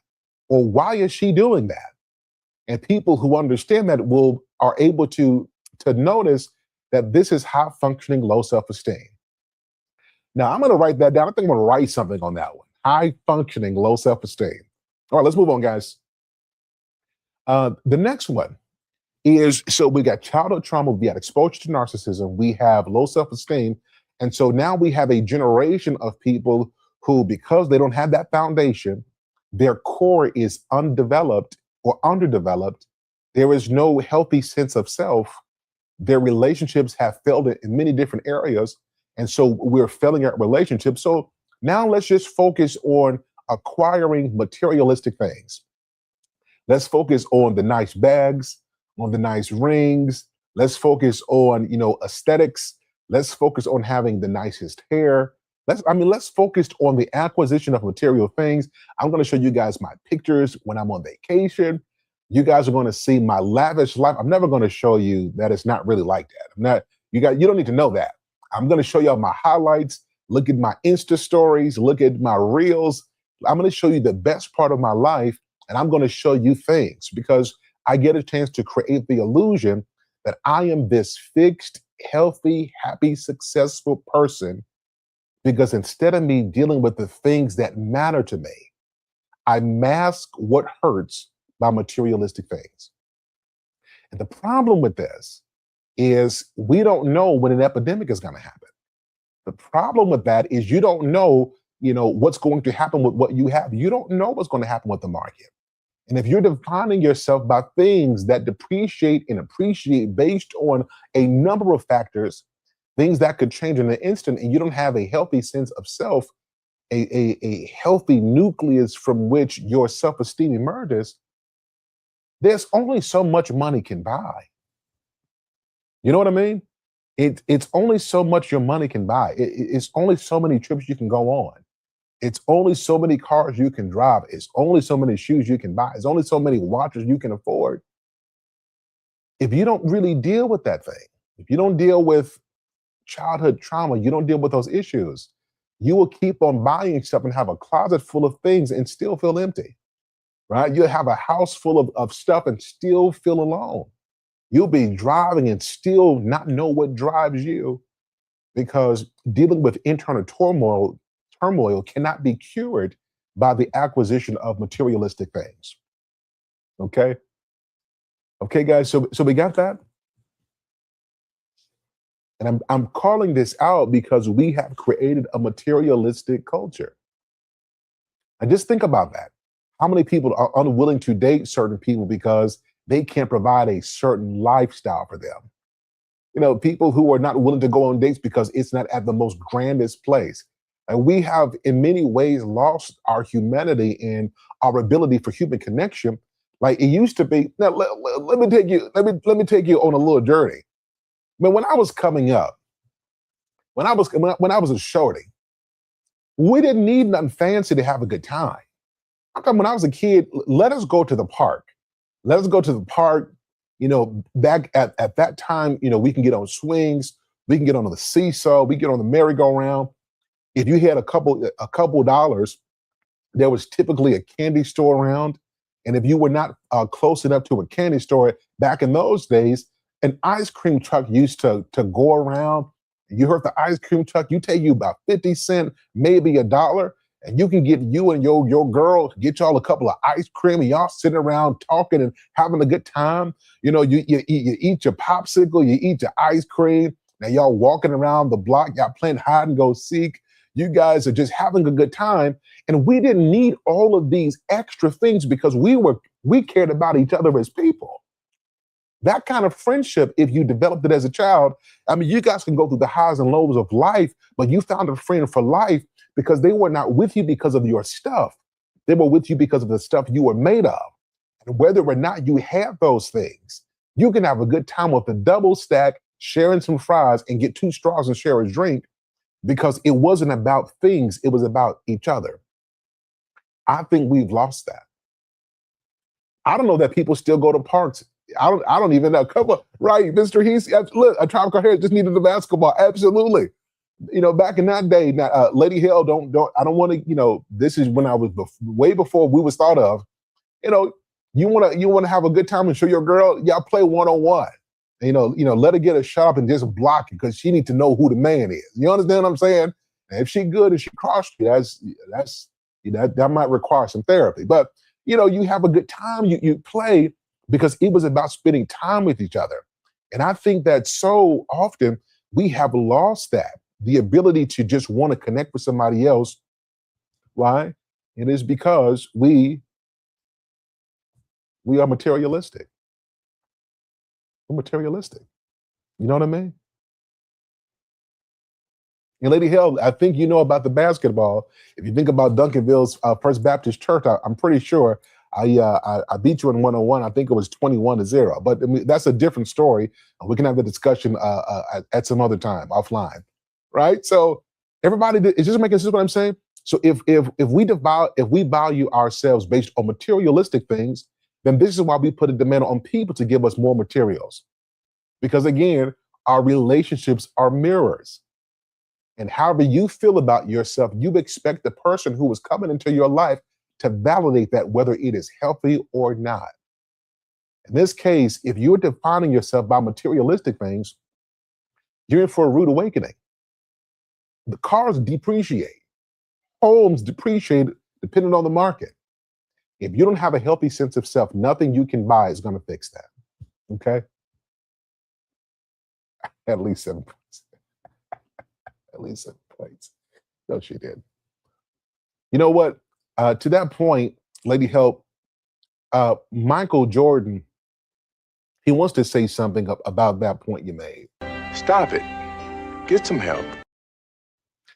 Speaker 2: Or why is she doing that? And people who understand that are able to notice that this is high functioning low self-esteem. Now I'm going to write that down. I think I'm going to write something on that one. High functioning low self-esteem. All right, let's move on, guys. The next one is, so we got childhood trauma, we got exposure to narcissism, we have low self-esteem. And so now we have a generation of people who, because they don't have that foundation, their core is undeveloped or underdeveloped. There is no healthy sense of self. Their relationships have failed in many different areas. And so we're failing at relationships. So now let's just focus on acquiring materialistic things. Let's focus on the nice bags, on the nice rings. Let's focus on, aesthetics. Let's focus on having the nicest hair. Let's focus on the acquisition of material things. I'm going to show you guys my pictures when I'm on vacation. You guys are going to see my lavish life. I'm never going to show you that it's not really like that. You don't need to know that. I'm going to show y'all my highlights. Look at my Insta stories. Look at my reels. I'm going to show you the best part of my life, and I'm going to show you things because I get a chance to create the illusion that I am this fixed, healthy, happy, successful person, because instead of me dealing with the things that matter to me, I mask what hurts by materialistic things. And the problem with this is we don't know when an epidemic is going to happen. The problem with that is you don't know, what's going to happen with what you have. You don't know what's going to happen with the market. And if you're defining yourself by things that depreciate and appreciate based on a number of factors, things that could change in an instant, and you don't have a healthy sense of self, a healthy nucleus from which your self-esteem emerges, there's only so much money can buy. You know what I mean? It's only so much your money can buy. It's only so many trips you can go on. It's only so many cars you can drive. It's only so many shoes you can buy. It's only so many watches you can afford. If you don't really deal with that thing, if you don't deal with childhood trauma, you don't deal with those issues, you will keep on buying stuff and have a closet full of things and still feel empty, right? You'll have a house full of stuff and still feel alone. You'll be driving and still not know what drives you, because dealing with internal turmoil cannot be cured by the acquisition of materialistic things. Okay? Okay, guys, so we got that? And I'm calling this out because we have created a materialistic culture. And just think about that. How many people are unwilling to date certain people because they can't provide a certain lifestyle for them? You know, people who are not willing to go on dates because it's not at the most grandest place. And we have, in many ways, lost our humanity and our ability for human connection. Like it used to be. Now, let me take you on a little journey. Man, when I was coming up, when I was a shorty, we didn't need nothing fancy to have a good time. How come when I was a kid, let us go to the park. Let us go to the park. You know, back at that time, you know, we can get on swings, we can get on the seesaw, we get on the merry-go-round. If you had a couple dollars, there was typically a candy store around. And if you were not close enough to a candy store back in those days, an ice cream truck used to go around. You heard the ice cream truck, you take you about 50 cents, maybe $1, and you can get you and your girl, get y'all a couple of ice cream, and y'all sitting around talking and having a good time. You know, you eat your popsicle, you eat your ice cream. Now y'all walking around the block, y'all playing hide and go seek. You guys are just having a good time. And we didn't need all of these extra things because we cared about each other as people. That kind of friendship, if you developed it as a child, I mean, you guys can go through the highs and lows of life, but you found a friend for life because they were not with you because of your stuff. They were with you because of the stuff you were made of. And whether or not you have those things, you can have a good time with a double stack, sharing some fries and get 2 straws and share a drink, because it wasn't about things, it was about each other. I think we've lost that. I don't know that people still go to parks. I don't even know. Come on, right, Mr. Heath? Look, a tropical hair just needed the basketball. Absolutely. You know, back in that day, now, Lady Hale, I don't want to. You know, this is when I was way before we was thought of. You know, you want to have a good time and show your girl. Y'all play 1-on-1. You know, let her get a shot up and just block it because she needs to know who the man is. You understand what I'm saying? And if she good and she crossed you, that might require some therapy. But you know, you have a good time. You play because it was about spending time with each other. And I think that so often we have lost that, the ability to just want to connect with somebody else. Why? It is because we are materialistic. We're materialistic. You know what I mean? And Lady Hale, I think you know about the basketball. If you think about Duncanville's First Baptist Church, I'm pretty sure I beat you in 1-on-1. I think it was 21-0. But I mean, that's a different story. We can have the discussion at some other time offline, right? So everybody, is just making sense what I'm saying? So if we value ourselves based on materialistic things, then this is why we put a demand on people to give us more materials. Because again, our relationships are mirrors. And however you feel about yourself, you expect the person who is coming into your life to validate that, whether it is healthy or not. In this case, if you're defining yourself by materialistic things, you're in for a rude awakening. The cars depreciate. Homes depreciate depending on the market. If you don't have a healthy sense of self, nothing you can buy is going to fix that. Okay? At least 7 points. At least 7 points. No, she did. You know what? To that point, Lady Help, Michael Jordan, he wants to say something about that point you made.
Speaker 4: Stop it. Get some help.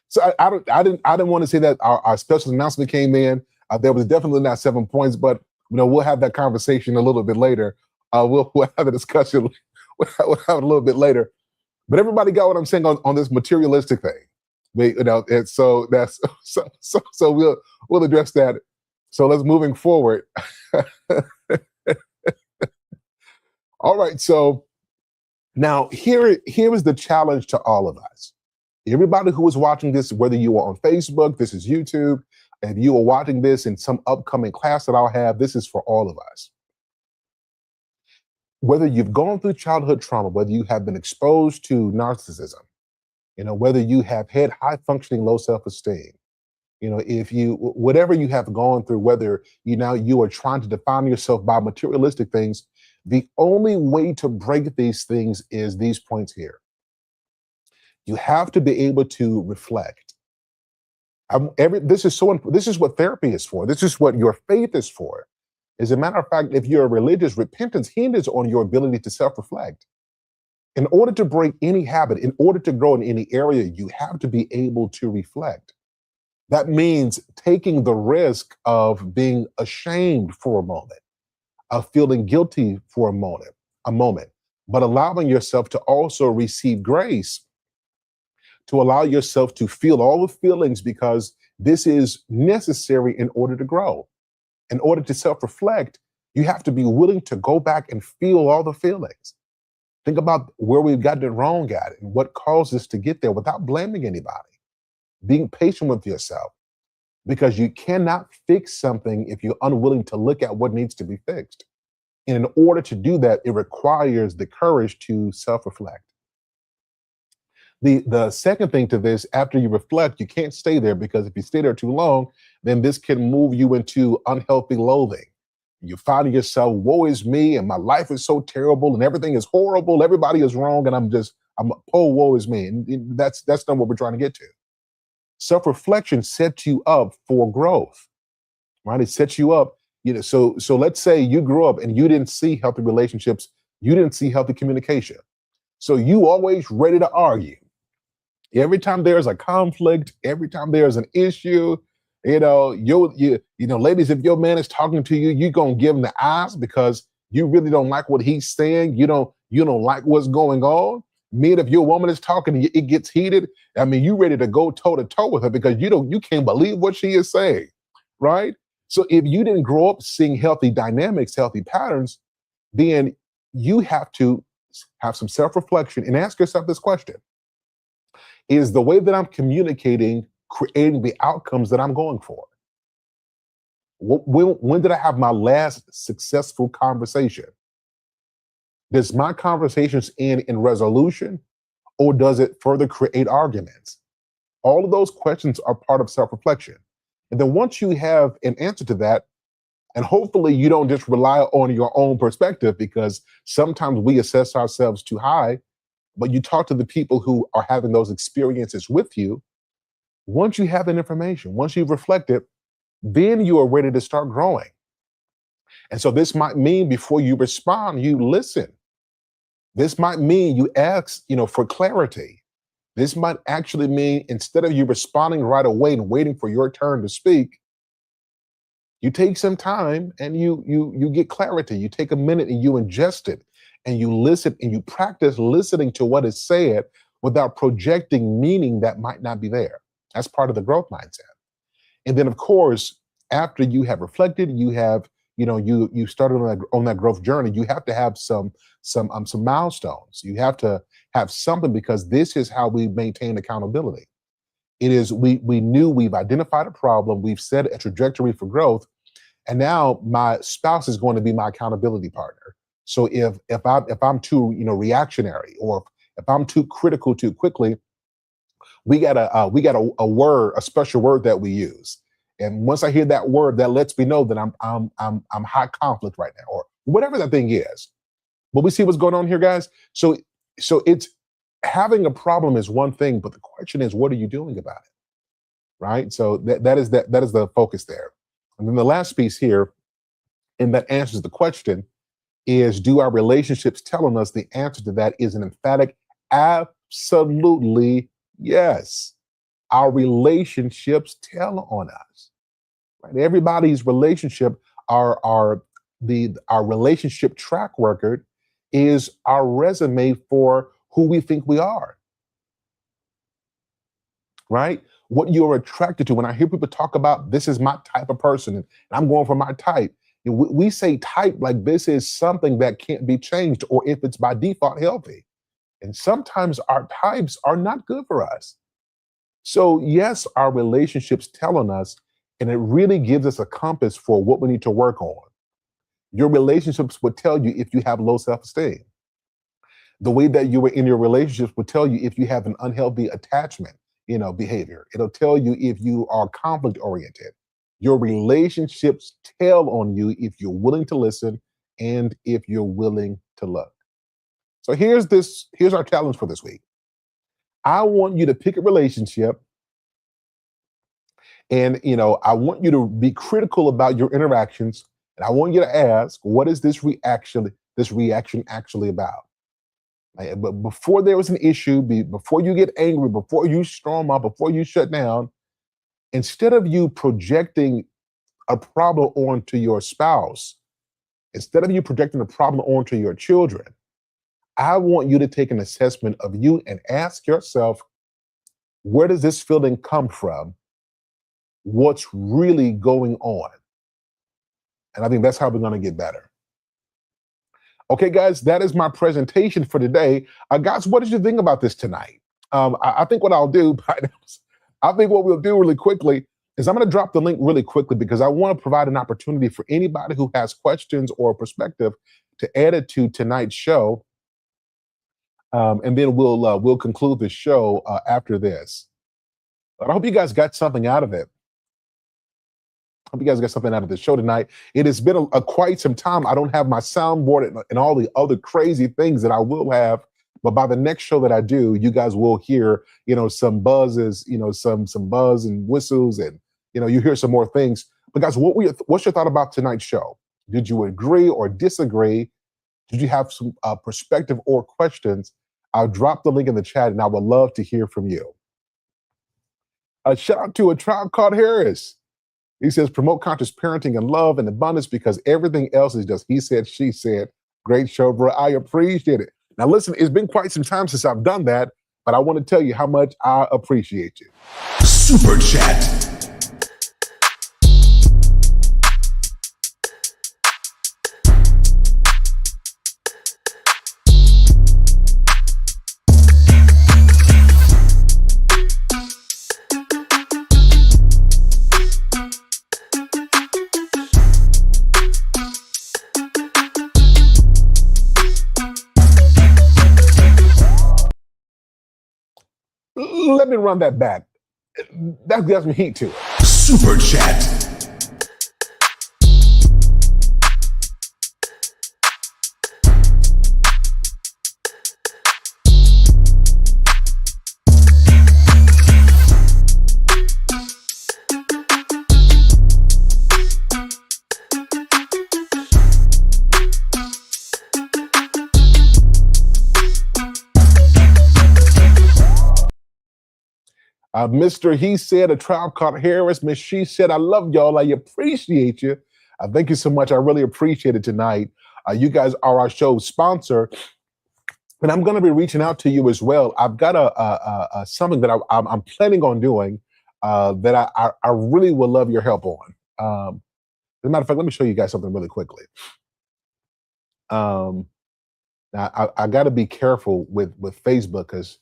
Speaker 2: So I didn't want to say that our special announcement came in. There was definitely not 7 points, but we'll have that conversation a little bit later. We'll have a discussion. We'll have it a little bit later. But everybody got what I'm saying on this materialistic thing. And so that's so we'll address that. So let's moving forward. All right. So now here is the challenge to all of us. Everybody who is watching this, whether you are on Facebook, this is YouTube, if you are watching this in some upcoming class that I'll have, this is for all of us. Whether you've gone through childhood trauma, whether you have been exposed to narcissism, whether you have had high functioning low self-esteem, whatever you have gone through, whether you are trying to define yourself by materialistic things, the only way to break these things is these points here. You have to be able to reflect. This is what therapy is for. This is what your faith is for. As a matter of fact, if you're religious, repentance hinges on your ability to self-reflect. In order to break any habit, in order to grow in any area, you have to be able to reflect. That means taking the risk of being ashamed for a moment, of feeling guilty for a moment, but allowing yourself to also receive grace, to allow yourself to feel all the feelings, because this is necessary in order to grow. In order to self-reflect, you have to be willing to go back and feel all the feelings. Think about where we've gotten it wrong at and what caused us to get there without blaming anybody. Being patient with yourself, because you cannot fix something if you're unwilling to look at what needs to be fixed. And in order to do that, it requires the courage to self-reflect. The second thing to this, after you reflect, you can't stay there, because if you stay there too long, then this can move you into unhealthy loathing. You find yourself, woe is me, and my life is so terrible, and everything is horrible, everybody is wrong, and woe is me. And that's not what we're trying to get to. Self-reflection sets you up for growth, right? It sets you up, so let's say you grew up and you didn't see healthy relationships, you didn't see healthy communication. So you always ready to argue. Every time there's a conflict, every time there's an issue, ladies, if your man is talking to you, you're gonna give him the eyes because you really don't like what he's saying. You don't like what's going on. Men, if your woman is talking and it gets heated, you ready to go toe to toe with her because you can't believe what she is saying, right? So if you didn't grow up seeing healthy dynamics, healthy patterns, then you have to have some self-reflection and ask yourself this question. Is the way that I'm communicating creating the outcomes that I'm going for? When did I have my last successful conversation? Does my conversations end in resolution, or does it further create arguments? All of those questions are part of self-reflection. And then once you have an answer to that, and hopefully you don't just rely on your own perspective, because sometimes we assess ourselves too high, but you talk to the people who are having those experiences with you. Once you have that information, once you've reflected, then you are ready to start growing. And so this might mean before you respond, you listen. This might mean you ask, for clarity. This might actually mean instead of you responding right away and waiting for your turn to speak, you take some time and you get clarity. You take a minute and you ingest it, and you listen and you practice listening to what is said without projecting meaning that might not be there. That's part of the growth mindset. And then, of course, after you have reflected, you have, you started on that growth journey, you have to have some milestones. You have to have something, because this is how we maintain accountability. It is, we knew, we've identified a problem, we've set a trajectory for growth, and now my spouse is going to be my accountability partner. So if I'm too reactionary, or if I'm too critical too quickly, we got a word, a special word that we use. And once I hear that word, that lets me know that I'm high conflict right now, or whatever that thing is. But we see what's going on here, guys. So it's, having a problem is one thing, but the question is, what are you doing about it? Right? So that is the focus there. And then the last piece here, and that answers the question, is, do our relationships telling us the answer to that is an emphatic Absolutely yes. Our relationships tell on us. Right? Everybody's relationship, our relationship track record is our resume for who we think we are. Right? What you're attracted to. When I hear people talk about this is my type of person and I'm going for my type, we say type like this is something that can't be changed, or if it's by default healthy. And sometimes our types are not good for us. So, yes, our relationships tell on us, and it really gives us a compass for what we need to work on. Your relationships would tell you if you have low self esteem. The way that you were in your relationships would tell you if you have an unhealthy attachment, behavior. It'll tell you if you are conflict oriented. Your relationships tell on you if you're willing to listen and if you're willing to look. So here's our challenge for this week. I want you to pick a relationship, and I want you to be critical about your interactions, and I want you to ask, what is this reaction actually about? But before there was an issue, before you get angry, before you storm up, before you shut down, instead of you projecting a problem onto your spouse, instead of you projecting a problem onto your children, I want you to take an assessment of you and ask yourself, where does this feeling come from? What's really going on? And I think that's how we're going to get better. Okay, guys, that is my presentation for today. Guys, what did you think about this tonight? I think what I'll do, I think what we'll do really quickly is I'm going to drop the link really quickly because I want to provide an opportunity for anybody who has questions or perspective to add it to tonight's show. And then we'll conclude the show after this. But I hope you guys got something out of it. Hope you guys got something out of the show tonight. It has been a quite some time. I don't have my soundboard and all the other crazy things that I will have. But by the next show that I do, you guys will hear, some buzzes, some buzz and whistles, and you hear some more things. But guys, what's your thought about tonight's show? Did you agree or disagree? Did you have some perspective or questions? I'll drop the link in the chat, and I would love to hear from you. A shout out to A Tribe Called Harris. He says, promote conscious parenting and love and abundance because everything else is just he said, she said. Great show, bro. I appreciate it. Now, listen, it's been quite some time since I've done that, but I want to tell you how much I appreciate you.
Speaker 1: Super Chat.
Speaker 2: Let me run that back. That gives me heat to it.
Speaker 1: Super Chat.
Speaker 2: Mr. He said, A Tribe Called Harris. Miss She said, I love y'all. I appreciate you. Thank you so much. I really appreciate it tonight. You guys are our show's sponsor. And I'm going to be reaching out to you as well. I've got a something that I'm planning on doing that I really would love your help on. As a matter of fact, let me show you guys something really quickly. Now, I got to be careful with Facebook because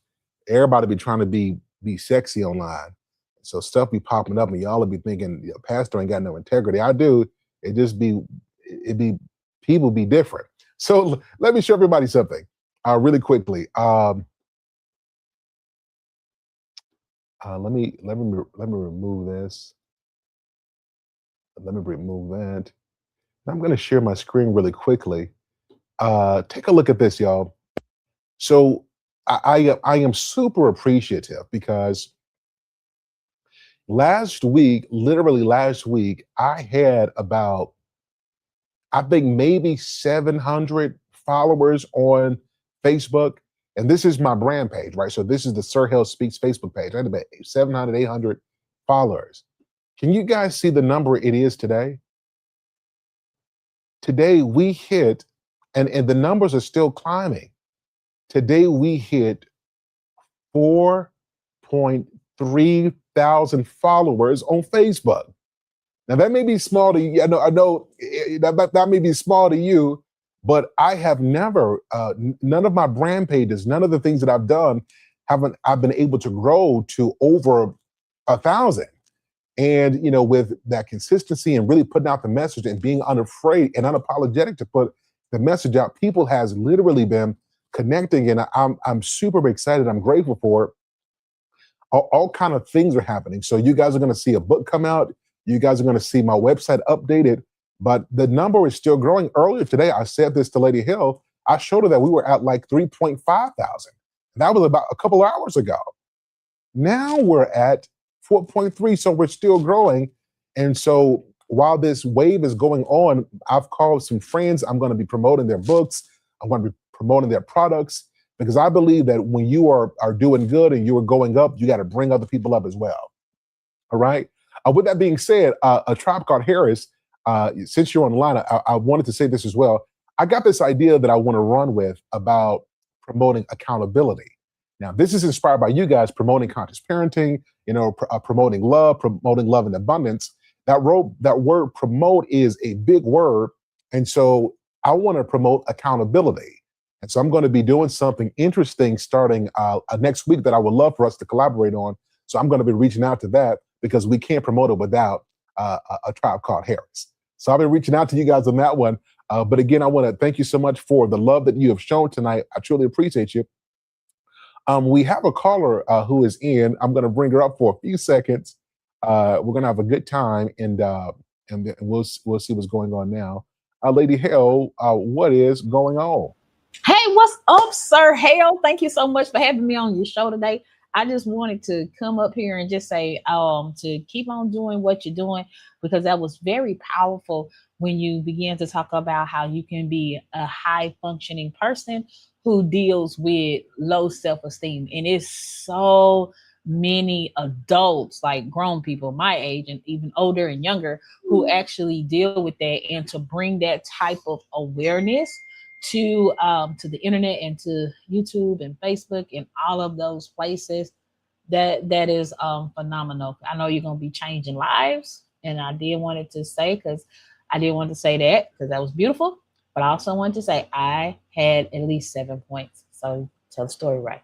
Speaker 2: everybody be trying to be sexy online. So stuff be popping up and y'all will be thinking, pastor ain't got no integrity. I do. People be different. So let me show everybody something really quickly. Let me remove this. Let me remove that. I'm going to share my screen really quickly. Take a look at this, y'all. So I am super appreciative because literally last week, I had about, I think maybe 700 followers on Facebook. And this is my brand page, right? So this is the SIR HALE Speaks Facebook page. I had about 700, 800 followers. Can you guys see the number it is today? Today we hit, and the numbers are still climbing. Today we hit 4.3 thousand followers on Facebook. Now that may be small to you. I know that may be small to you, but I have never, none of my brand pages, none of the things that I've done, I've been able to grow to over 1,000. And with that consistency and really putting out the message and being unafraid and unapologetic to put the message out, people has literally been connecting, and I'm super excited. I'm grateful for it. All kind of things are happening. So you guys are going to see a book come out. You guys are going to see my website updated, but the number is still growing. Earlier today, I said this to Lady Hill. I showed her that we were at like 3.5 thousand. That was about a couple hours ago. Now we're at 4.3, so we're still growing. And so while this wave is going on, I've called some friends. I'm going to be promoting their books. I'm going to be promoting their products, because I believe that when you are doing good and you are going up, you got to bring other people up as well. All right. With that being said, A Tribe Called Harris, since you're on the line, I wanted to say this as well. I got this idea that I want to run with about promoting accountability. Now, this is inspired by you guys promoting conscious parenting, promoting love and abundance. That word promote is a big word. And so I want to promote accountability. And so I'm going to be doing something interesting starting next week that I would love for us to collaborate on. So I'm going to be reaching out to that, because we can't promote it without A Tribe Called Harris. So I've been reaching out to you guys on that one. But again, I want to thank you so much for the love that you have shown tonight. I truly appreciate you. We have a caller who is in. I'm going to bring her up for a few seconds. We're going to have a good time, and we'll see what's going on now. Lady Hale, what is going on?
Speaker 4: Hey, what's up, Sir Hale? Thank you so much for having me on your show today. I just wanted to come up here and just say to keep on doing what you're doing, because that was very powerful when you began to talk about how you can be a high functioning person who deals with low self-esteem. And it's so many adults, like grown people my age and even older and younger, who actually deal with that. And to bring that type of awareness to the internet and to YouTube and Facebook and all of those places, that is phenomenal. I know you're going to be changing lives, and I did wanted to say, because I did want to say that because that was beautiful, but I also wanted to say I had at least 7 points. So tell the story right.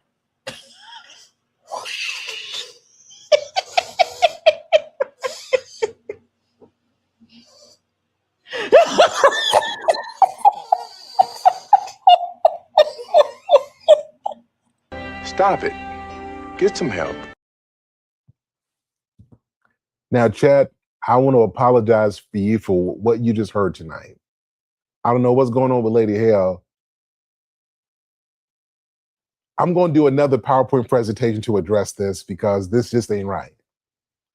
Speaker 2: Stop it. Get some help. Now, Chad, I want to apologize for you for what you just heard tonight. I don't know what's going on with Lady Hale. I'm going to do another PowerPoint presentation to address this, because this just ain't right.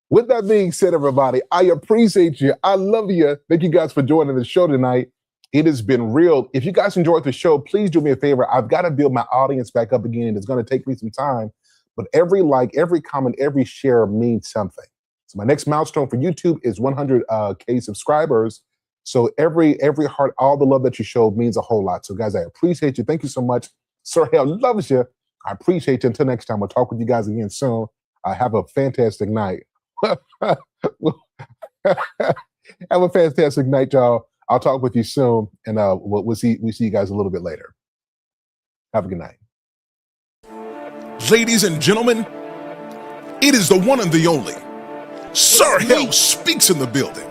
Speaker 2: With that being said, everybody, I appreciate you. I love you. Thank you guys for joining the show tonight. It has been real. If you guys enjoyed the show, please do me a favor. I've got to build my audience back up again. It's going to take me some time, but every like, every comment, every share means something. So my next milestone for YouTube is 100K subscribers. So every heart, all the love that you showed means a whole lot. So guys, I appreciate you. Thank you so much. Sir Hale loves you. I appreciate you. Until next time, I'll talk with you guys again soon. Have a fantastic night. Have a fantastic night, y'all. I'll talk with you soon, and we'll see you guys a little bit later. Have a good night.
Speaker 1: Ladies and gentlemen, it is the one and the only SIR HALE Speaks in the building.